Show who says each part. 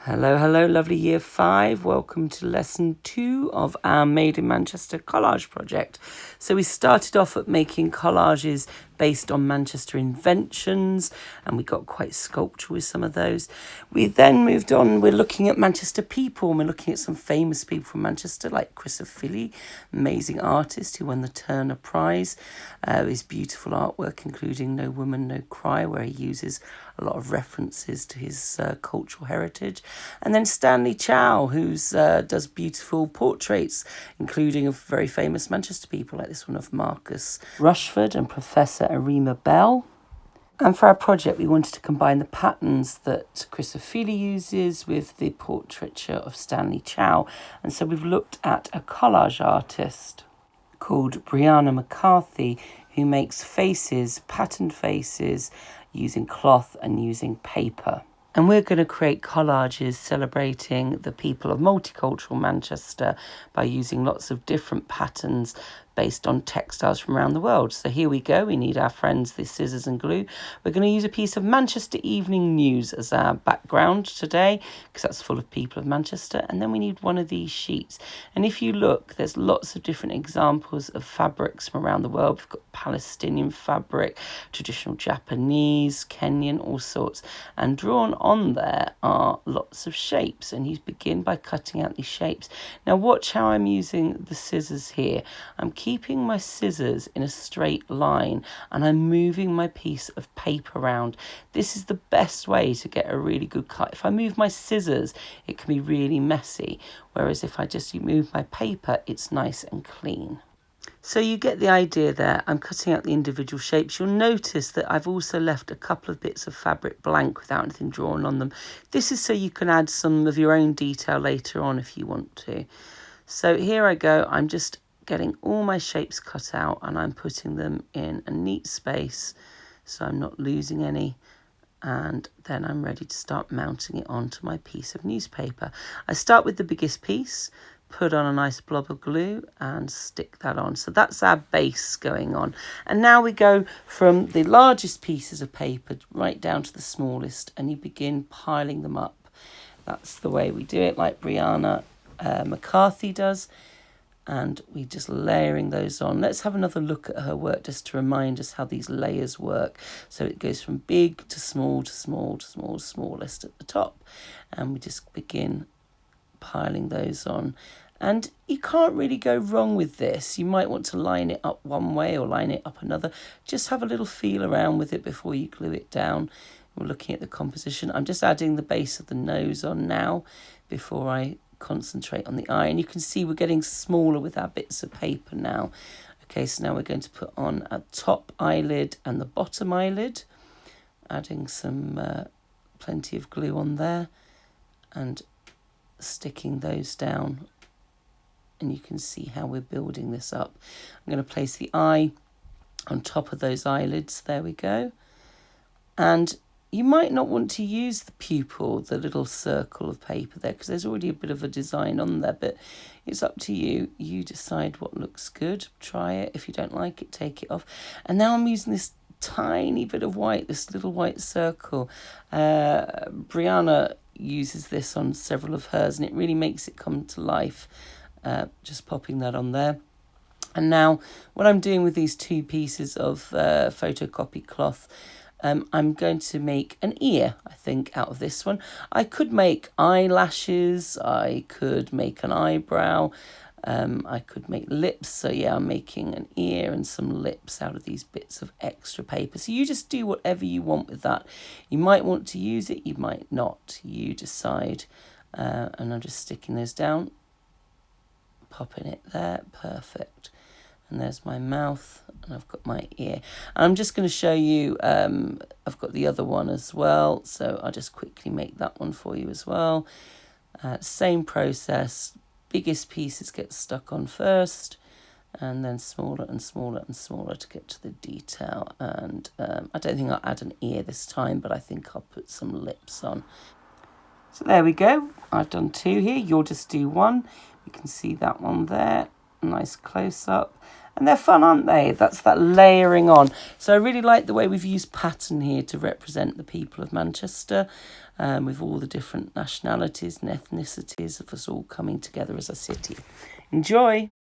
Speaker 1: Hello, hello, lovely Year 5. Welcome to Lesson 2 of our Made in Manchester collage project. So we started off at making collages based on Manchester inventions, and we got quite sculptural with some of those. We then moved on, we're looking at Manchester people, and we're looking at some famous people from Manchester, like Ofili, amazing artist who won the Turner Prize. His beautiful artwork, including No Woman, No Cry, where he uses a lot of references to his cultural heritage. And then Stanley Chow, who does beautiful portraits, including of very famous Manchester people, like this one of Marcus Rushford and Professor Arima Bell. And for our project, we wanted to combine the patterns that Ofili uses with the portraiture of Stanley Chow. And so we've looked at a collage artist called Brianna McCarthy, who makes faces, patterned faces, using cloth and using paper. And we're going to create collages celebrating the people of multicultural Manchester by using lots of different patterns based on textiles from around the world. So here we go. We need our friends, the scissors and glue. We're going to use a piece of Manchester Evening News as our background today, because that's full of people of Manchester. And then we need one of these sheets. And if you look, there's lots of different examples of fabrics from around the world. We've got Palestinian fabric, traditional Japanese, Kenyan, all sorts. And drawn on there are lots of shapes, and you begin by cutting out these shapes. Now watch how I'm using the scissors here. I'm keeping my scissors in a straight line, and I'm moving my piece of paper around. This is the best way to get a really good cut. If I move my scissors, it can be really messy, whereas if I just move my paper, it's nice and clean. So you get the idea there. I'm cutting out the individual shapes. You'll notice that I've also left a couple of bits of fabric blank without anything drawn on them. This is so you can add some of your own detail later on if you want to. So here I go. I'm just getting all my shapes cut out, and I'm putting them in a neat space so I'm not losing any. And then I'm ready to start mounting it onto my piece of newspaper. I start with the biggest piece, put on a nice blob of glue and stick that on. So that's our base going on. And now we go from the largest pieces of paper right down to the smallest, and you begin piling them up. That's the way we do it, like Brianna McCarthy does. And we just layering those on. Let's have another look at her work just to remind us how these layers work. So it goes from big to small to small to small, smallest at the top. And we just begin piling those on. And you can't really go wrong with this. You might want to line it up one way or line it up another. Just have a little feel around with it before you glue it down. We're looking at the composition. I'm just adding the base of the nose on now before I concentrate on the eye, and you can see we're getting smaller with our bits of paper now. Okay, so now we're going to put on a top eyelid and the bottom eyelid, adding some plenty of glue on there and sticking those down, and you can see how we're building this up. I'm going to place the eye on top of those eyelids. There we go. And you might not want to use the pupil, the little circle of paper there, because there's already a bit of a design on there, but it's up to you. You decide what looks good. Try it. If you don't like it, take it off. And now I'm using this tiny bit of white, this little white circle. Brianna uses this on several of hers, and it really makes it come to life. Just popping that on there. And now what I'm doing with these two pieces of photocopy cloth, I'm going to make an ear, I think, out of this one. I could make eyelashes, I could make an eyebrow, I could make lips. So yeah, I'm making an ear and some lips out of these bits of extra paper. So you just do whatever you want with that. You might want to use it, you might not. You decide. And I'm just sticking those down, popping it there, perfect. And there's my mouth, and I've got my ear. And I'm just going to show you, I've got the other one as well, so I'll just quickly make that one for you as well. Same process, biggest pieces get stuck on first, and then smaller and smaller and smaller to get to the detail. And I don't think I'll add an ear this time, but I think I'll put some lips on. So there we go. I've done two here. You'll just do one. You can see that one there. Nice close up. And they're fun, aren't they? That's that layering on. So I really like the way we've used pattern here to represent the people of Manchester, with all the different nationalities and ethnicities of us all coming together as a city. Enjoy!